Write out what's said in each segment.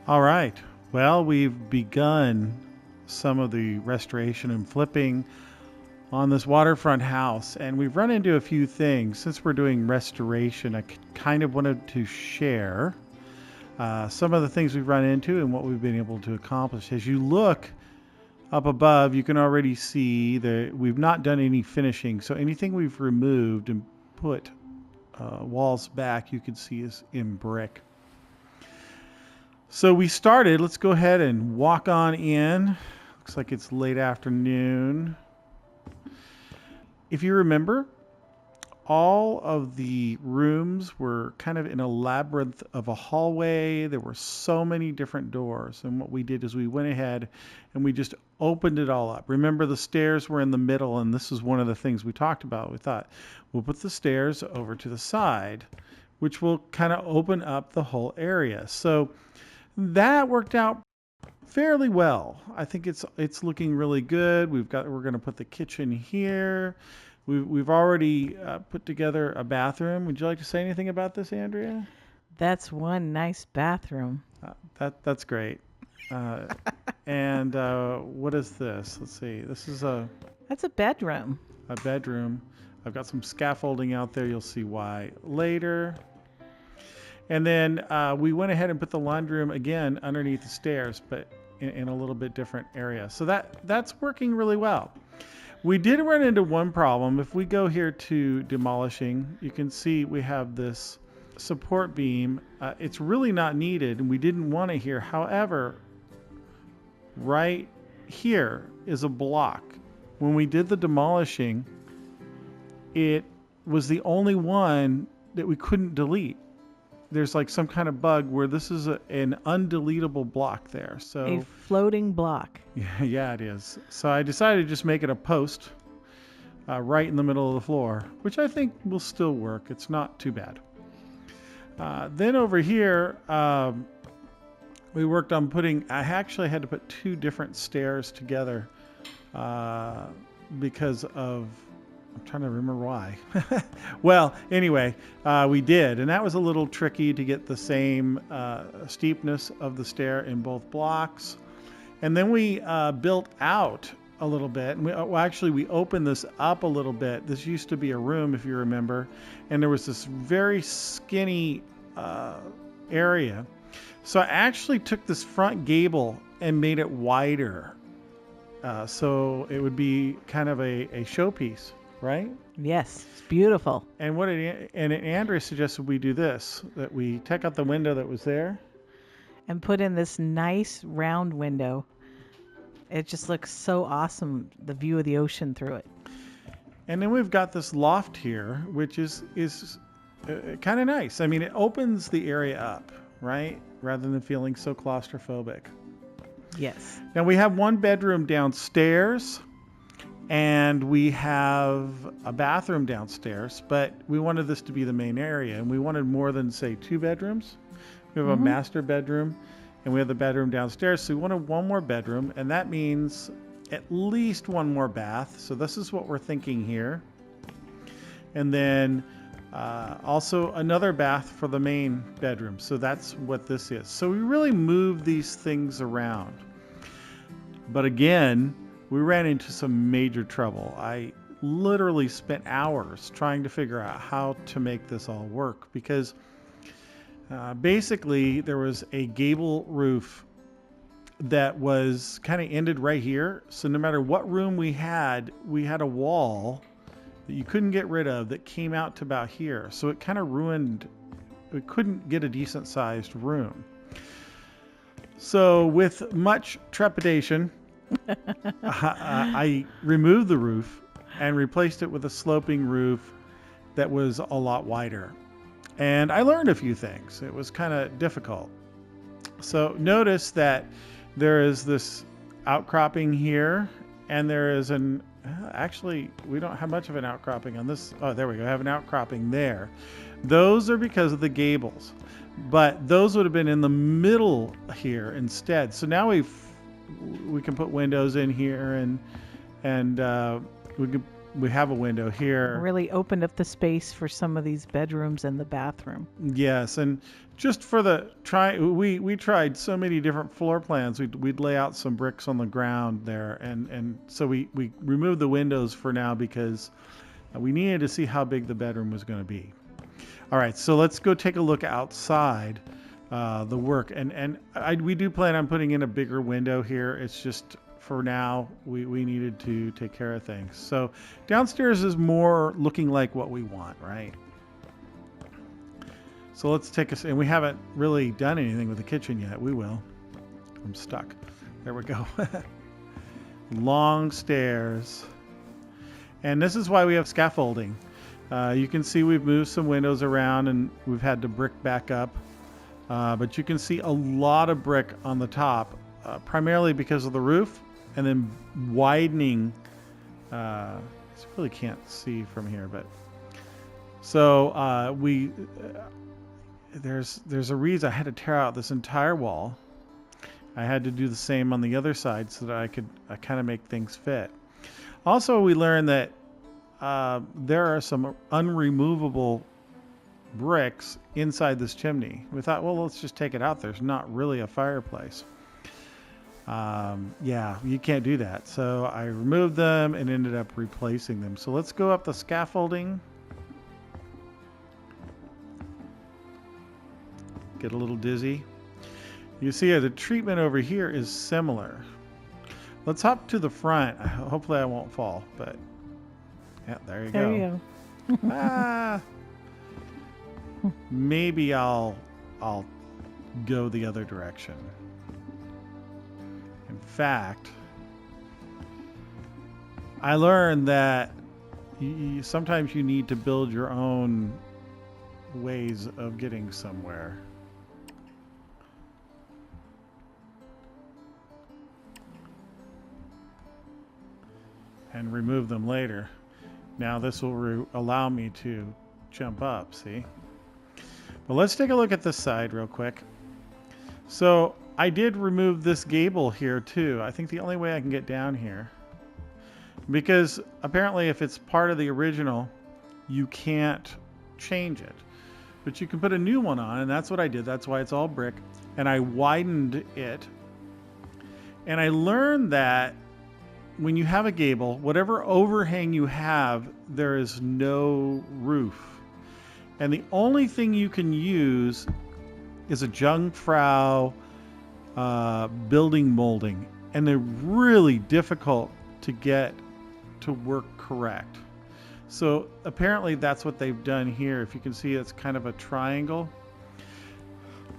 All right. Well, we've begun some of the restoration and flipping on this waterfront house, and we've run into a few things. Since we're doing restoration, I kind of wanted to share some of the things we've run into and what we've been able to accomplish. As you look up above, you can already see that we've not done any finishing. So anything we've removed and put walls back, you can see is in brick. So we started. Let's go ahead and walk on in. Looks like it's late afternoon. If you remember, all of the rooms were kind of in a labyrinth of a hallway. There were so many different doors. And what we did is we went ahead and we just opened it all up. Remember, the stairs were in the middle, and this is one of the things we talked about. We thought, we'll put the stairs over to the side, which will kind of open up the whole area. So that worked out fairly well. I think it's looking really good. We're going to put the kitchen here. We've already put together a bathroom. Would you like to say anything about this, Andrea? That's one nice bathroom. That's great. And what is this? Let's see. This is That's a bedroom. a bedroom. I've got some scaffolding out there. You'll see why later. And then we went ahead and put the laundry room again underneath the stairs, but in a little bit different area. So that's working really well. We did run into one problem. If we go here to demolishing, you can see we have this support beam. It's really not needed, and we didn't want it here. However, right here is a block. When we did the demolishing, it was the only one that we couldn't delete. There's like some kind of bug where this is an undeletable block there. So A floating block. yeah, it is. So I decided to just make it a post right in the middle of the floor, which I think will still work. It's not too bad. Then over here, we worked on I actually had to put two different stairs together because of, I'm trying to remember why. Well, anyway, we did. And that was a little tricky to get the same steepness of the stair in both blocks. And then we built out a little bit. And we opened this up a little bit. This used to be a room, if you remember. And there was this very skinny area. So I actually took this front gable and made it wider. So it would be kind of a showpiece. Right? Yes, it's beautiful. And Andrea suggested we do this, that we take out the window that was there. And put in this nice round window. It just looks so awesome, the view of the ocean through it. And then we've got this loft here, which is kind of nice. I mean, it opens the area up, right? Rather than feeling so claustrophobic. Yes. Now we have one bedroom downstairs. And we have a bathroom downstairs, but we wanted this to be the main area, and we wanted more than, say, 2 bedrooms. We have a master bedroom, and we have the bedroom downstairs, so we wanted one more bedroom, and that means at least one more bath. So this is what we're thinking here. And then also another bath for the main bedroom. So that's what this is. So we really moved these things around. But again, we ran into some major trouble. I literally spent hours trying to figure out how to make this all work because basically there was a gable roof that was kind of ended right here. So no matter what room we had a wall that you couldn't get rid of that came out to about here. So it kind of ruined, we couldn't get a decent sized room. So with much trepidation, I removed the roof and replaced it with a sloping roof that was a lot wider. And I learned a few things. It was kind of difficult. So notice that there is this outcropping here, and there is actually, we don't have much of an outcropping on this. Oh, there we go. I have an outcropping there. Those are because of the gables. But those would have been in the middle here instead. So now we can put windows in here, and we can we have a window here. Really opened up the space for some of these bedrooms and the bathroom. Yes, and just for the we tried so many different floor plans. We'd lay out some bricks on the ground there, and so we removed the windows for now because we needed to see how big the bedroom was going to be. All right, so let's go take a look outside the work, and we do plan on putting in a bigger window here. It's just for now we needed to take care of things. So downstairs is more looking like what we want, right? So let's take us, and we haven't really done anything with the kitchen yet. We will. I'm stuck. There we go. Long stairs. And this is why we have scaffolding. You can see we've moved some windows around and we've had to brick back up. But you can see a lot of brick on the top, primarily because of the roof, and then widening. I really can't see from here, but so there's a reason I had to tear out this entire wall. I had to do the same on the other side so that I could kind of make things fit. Also, we learned that there are some unremovable bricks inside this chimney. We thought, well, let's just take it out. There's not really a fireplace. Yeah, you can't do that. So I removed them and ended up replacing them. So let's go up the scaffolding. Get a little dizzy. You see the treatment over here is similar. Let's hop to the front. Hopefully I won't fall, but yeah, there you go. There you go. Ah, maybe I'll go the other direction. In fact, I learned that sometimes you need to build your own ways of getting somewhere. And remove them later. Now this will allow me to jump up, see? But let's take a look at this side real quick. So I did remove this gable here too. I think the only way I can get down here, because apparently if it's part of the original, you can't change it. But you can put a new one on, and that's what I did. That's why it's all brick. And I widened it. And I learned that when you have a gable, whatever overhang you have, there is no roof. And the only thing you can use is a jungfrau building molding. And they're really difficult to get to work correct. So apparently that's what they've done here. If you can see, it's kind of a triangle.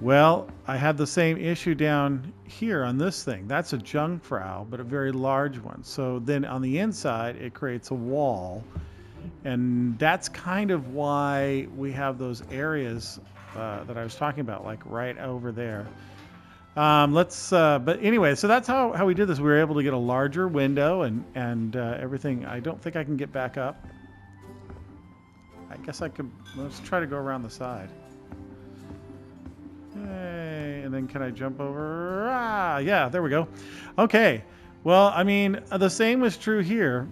Well, I had the same issue down here on this thing. That's a jungfrau, but a very large one. So then on the inside, it creates a wall. And that's kind of why we have those areas that I was talking about, like right over there. But anyway, so that's how we did this. We were able to get a larger window and everything. I don't think I can get back up. I guess I could, let's try to go around the side. Yay, and then can I jump over? Ah, yeah, there we go. Okay, well, I mean, the same was true here,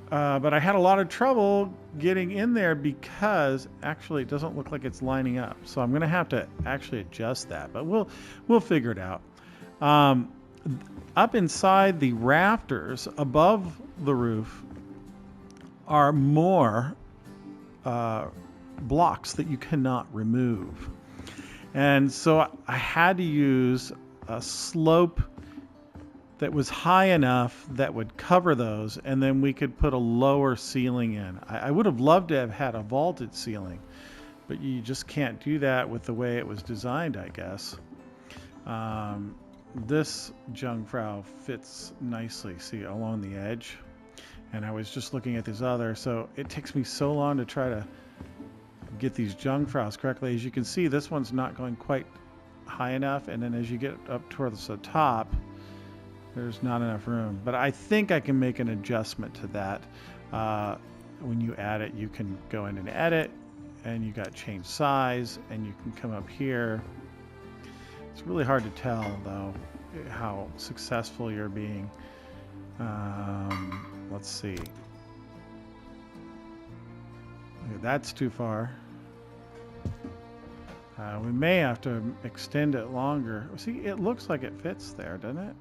but I had a lot of trouble getting in there because actually it doesn't look like it's lining up. So I'm going to have to actually adjust that, but we'll figure it out. Up inside the rafters above the roof are more blocks that you cannot remove. And so I had to use a slope that was high enough that would cover those, and then we could put a lower ceiling in. I would have loved to have had a vaulted ceiling, but you just can't do that with the way it was designed, I guess. This jungfrau fits nicely, see, along the edge. And I was just looking at this other, so it takes me so long to try to get these jungfraus correctly. As you can see, this one's not going quite high enough, and then as you get up towards the top, there's not enough room. But I think I can make an adjustment to that. When you add it, you can go in and edit, and you got change size, and you can come up here. It's really hard to tell, though, how successful you're being. Let's see. Okay, that's too far. We may have to extend it longer. See, it looks like it fits there, doesn't it?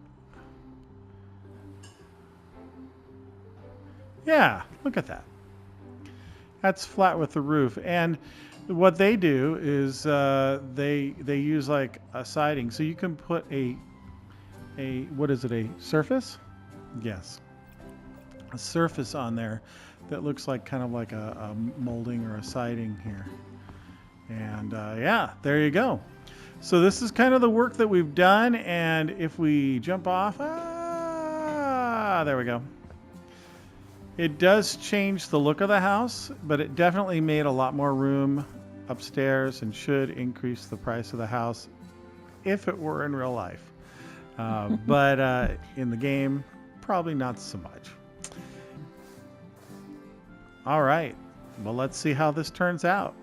Yeah, look at that. That's flat with the roof. And what they do is they use like a siding, so you can put a what is it, a surface? Yes, a surface on there that looks like kind of like a molding or a siding here. And yeah, there you go. So this is kind of the work that we've done. And if we jump off, there we go. It does change the look of the house, but it definitely made a lot more room upstairs and should increase the price of the house if it were in real life. But in the game, probably not so much. All right. Well, let's see how this turns out.